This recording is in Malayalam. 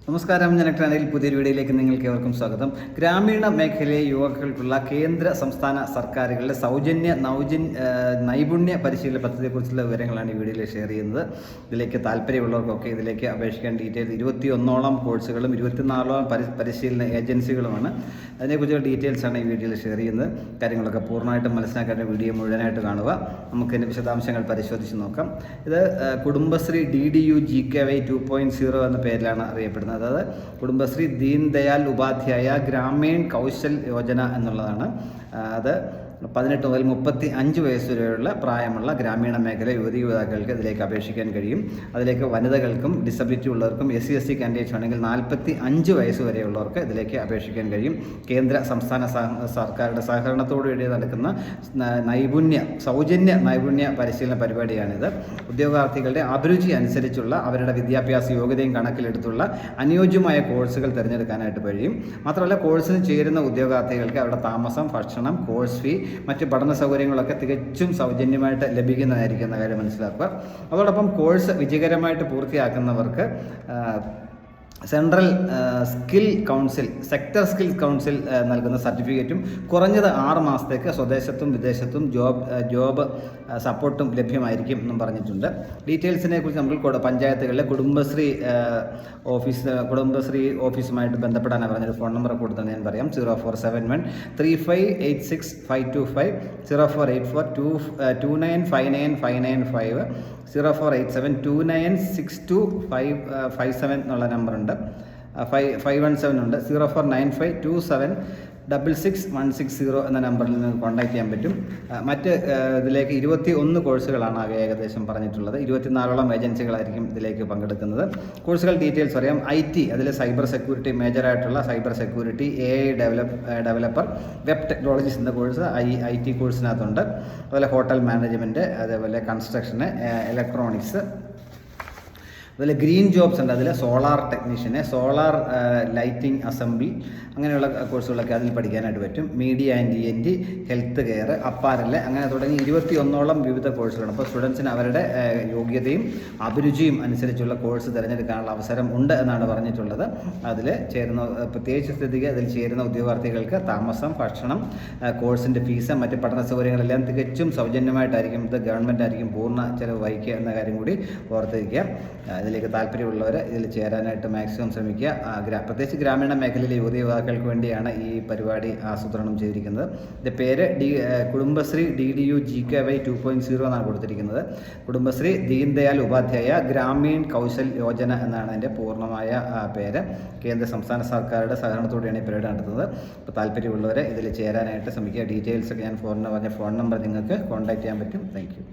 നമസ്കാരം, ഞാൻ അനിൽ. പുതിയൊരു വീഡിയോയിലേക്ക് നിങ്ങൾക്ക് ഏവർക്കും സ്വാഗതം. ഗ്രാമീണ മേഖലയിലെ യുവാക്കൾക്കുള്ള കേന്ദ്ര സംസ്ഥാന സർക്കാരുകളുടെ സൗജന്യ നൈപുണ്യ പരിശീലന പദ്ധതിയെക്കുറിച്ചുള്ള വിവരങ്ങളാണ് ഈ വീഡിയോയിൽ ഷെയർ ചെയ്യുന്നത്. ഇതിലേക്ക് താല്പര്യമുള്ളവർക്കൊക്കെ ഇതിലേക്ക് അപേക്ഷിക്കാൻ ഡീറ്റെയിൽസ് 21ഓളം കോഴ്സുകളും 24ഓളം പരിശീലന ഏജൻസികളുമാണ്. അതിനെക്കുറിച്ചുള്ള ഡീറ്റെയിൽസാണ് ഈ വീഡിയോയിൽ ഷെയർ ചെയ്യുന്നത്. കാര്യങ്ങളൊക്കെ പൂർണ്ണമായിട്ടും മനസ്സിലാക്കാൻ വീഡിയോ മുഴുവനായിട്ട് കാണുക. നമുക്കിതിൻ്റെ വിശദാംശങ്ങൾ പരിശോധിച്ച് നോക്കാം. ഇത് കുടുംബശ്രീ DDU GKY 2.0 എന്ന പേരിലാണ് അറിയപ്പെടുന്നത്. അതായത് കുടുംബശ്രീ ദീൻ ദയാൽ ഉപാധ്യായ ഗ്രാമീൺ കൗശൽ യോജന എന്നുള്ളതാണ്. അത് 18 മുതൽ 35 വയസ്സ് വരെയുള്ള പ്രായമുള്ള ഗ്രാമീണ മേഖല യുവതാക്കൾക്ക് ഇതിലേക്ക് അപേക്ഷിക്കാൻ കഴിയും. അതിലേക്ക് വനിതകൾക്കും ഡിസബിലിറ്റി ഉള്ളവർക്കും SC കാൻഡിഡേറ്റ്സ് ആണെങ്കിൽ 45 വയസ്സ് വരെയുള്ളവർക്ക് ഇതിലേക്ക് അപേക്ഷിക്കാൻ കഴിയും. കേന്ദ്ര സംസ്ഥാന സർക്കാരുടെ സഹകരണത്തോടുകൂടി നടക്കുന്ന സൗജന്യ നൈപുണ്യ പരിശീലന പരിപാടിയാണിത്. ഉദ്യോഗാർത്ഥികളുടെ അഭിരുചി അനുസരിച്ചുള്ള അവരുടെ വിദ്യാഭ്യാസ യോഗ്യതയും കണക്കിലെടുത്തുള്ള അനുയോജ്യമായ കോഴ്സുകൾ തിരഞ്ഞെടുക്കാനായിട്ട് കഴിയും. മാത്രമല്ല, കോഴ്സിന് ചേരുന്ന ഉദ്യോഗാർത്ഥികൾക്ക് അവരുടെ താമസം, ഭക്ഷണം, കോഴ്സ് ഫീ, മറ്റ് പഠന സൗകര്യങ്ങളൊക്കെ തികച്ചും സൗജന്യമായിട്ട് ലഭിക്കുന്നതായിരിക്കും എന്ന കാര്യം മനസ്സിലാക്കുക. അതോടൊപ്പം കോഴ്സ് വിജയകരമായിട്ട് പൂർത്തിയാക്കുന്നവർക്ക് സെക്ടർ സ്കിൽ കൗൺസിൽ നൽകുന്ന സർട്ടിഫിക്കറ്റും കുറഞ്ഞത് 6 മാസത്തേക്ക് സ്വദേശത്തും വിദേശത്തും ജോബ് സപ്പോർട്ടും ലഭ്യമായിരിക്കും എന്നും പറഞ്ഞിട്ടുണ്ട്. ഡീറ്റെയിൽസിനെ കുറിച്ച് നമ്മൾ പഞ്ചായത്തുകളിലെ കുടുംബശ്രീ ഓഫീസുമായിട്ട് ബന്ധപ്പെടാനാണ് പറഞ്ഞൊരു ഫോൺ നമ്പർ കൊടുത്തത് ഞാൻ പറയാം. 0471 3586 525, 0484295995, 0487296257 എന്നുള്ള നമ്പറുണ്ട്. 517 ഉണ്ട്. 049527666160 എന്ന നമ്പറിൽ നിന്ന് കോൺടാക്ട് ചെയ്യാൻ പറ്റും. മറ്റ് ഇതിലേക്ക് 21 കോഴ്സുകളാണ് ആകെ ഏകദേശം പറഞ്ഞിട്ടുള്ളത്. 24ഓളം ഏജൻസികളായിരിക്കും ഇതിലേക്ക് പങ്കെടുക്കുന്നത്. കോഴ്സുകൾ ഡീറ്റെയിൽസ് പറയാം. IT, അതിൽ സൈബർ സെക്യൂരിറ്റി, മേജറായിട്ടുള്ള cyber security, AI developer, web technologies എന്ന കോഴ്സ് IT കോഴ്സിനകത്തുണ്ട്. അതുപോലെ ഹോട്ടൽ മാനേജ്മെൻറ്റ്, അതേപോലെ കൺസ്ട്രക്ഷന്, ഇലക്ട്രോണിക്സ്, അതുപോലെ ഗ്രീൻ ജോബ്സ് ഉണ്ട്. അതിൽ solar technician, solar lighting assembly, അങ്ങനെയുള്ള കോഴ്സുകളൊക്കെ അതിൽ പഠിക്കാനായിട്ട് പറ്റും. Media and ENT, health care, apparel, അങ്ങനെ തുടങ്ങി 21ഓളം വിവിധ കോഴ്സുകളാണ്. അപ്പോൾ സ്റ്റുഡൻസിന് അവരുടെ യോഗ്യതയും അഭിരുചിയും അനുസരിച്ചുള്ള കോഴ്സ് തിരഞ്ഞെടുക്കാനുള്ള അവസരം ഉണ്ട് എന്നാണ് പറഞ്ഞിട്ടുള്ളത്. അതിൽ ചേരുന്ന പ്രത്യേകിച്ച് സ്ഥിതിക്ക് അതിൽ ചേരുന്ന ഉദ്യോഗാർത്ഥികൾക്ക് താമസം, ഭക്ഷണം, കോഴ്സിൻ്റെ ഫീസ്, മറ്റ് പഠന സൗകര്യങ്ങളെല്ലാം തികച്ചും സൗജന്യമായിട്ടായിരിക്കും. ഇത് ഗവൺമെൻറ് ആയിരിക്കും പൂർണ്ണ ചിലവ് വഹിക്കുക എന്ന കാര്യം കൂടി ഓർത്തിരിക്കുക. ഇതിലേക്ക് താല്പര്യമുള്ളവർ ഇതിൽ ചേരാനായിട്ട് മാക്സിമം ശ്രമിക്കുക. പ്രത്യേകിച്ച് ഗ്രാമീണ മേഖലയിലെ യുവതാക്കൾക്ക് വേണ്ടിയാണ് ഈ പരിപാടി ആസൂത്രണം ചെയ്തിരിക്കുന്നത്. ഇതിൻ്റെ പേര് കുടുംബശ്രീ DDU GKY 2.0 എന്നാണ് കൊടുത്തിരിക്കുന്നത്. കുടുംബശ്രീ ദീൻ ദയാൽ ഉപാധ്യായ ഗ്രാമീൺ കൗശൽ യോജന എന്നാണ് അതിൻ്റെ പൂർണ്ണമായ പേര്. കേന്ദ്ര സംസ്ഥാന സർക്കാരുടെ സഹകരണത്തോടെയാണ് ഈ പരിപാടി നടത്തുന്നത്. അപ്പോൾ താല്പര്യമുള്ളവരെ ഇതിൽ ചേരാനായിട്ട് ശ്രമിക്കുക. ഡീറ്റെയിൽസൊക്കെ ഞാൻ ഫോൺ നമ്പർ നിങ്ങൾക്ക് കോൺടാക്ട് ചെയ്യാൻ പറ്റും. Thank you.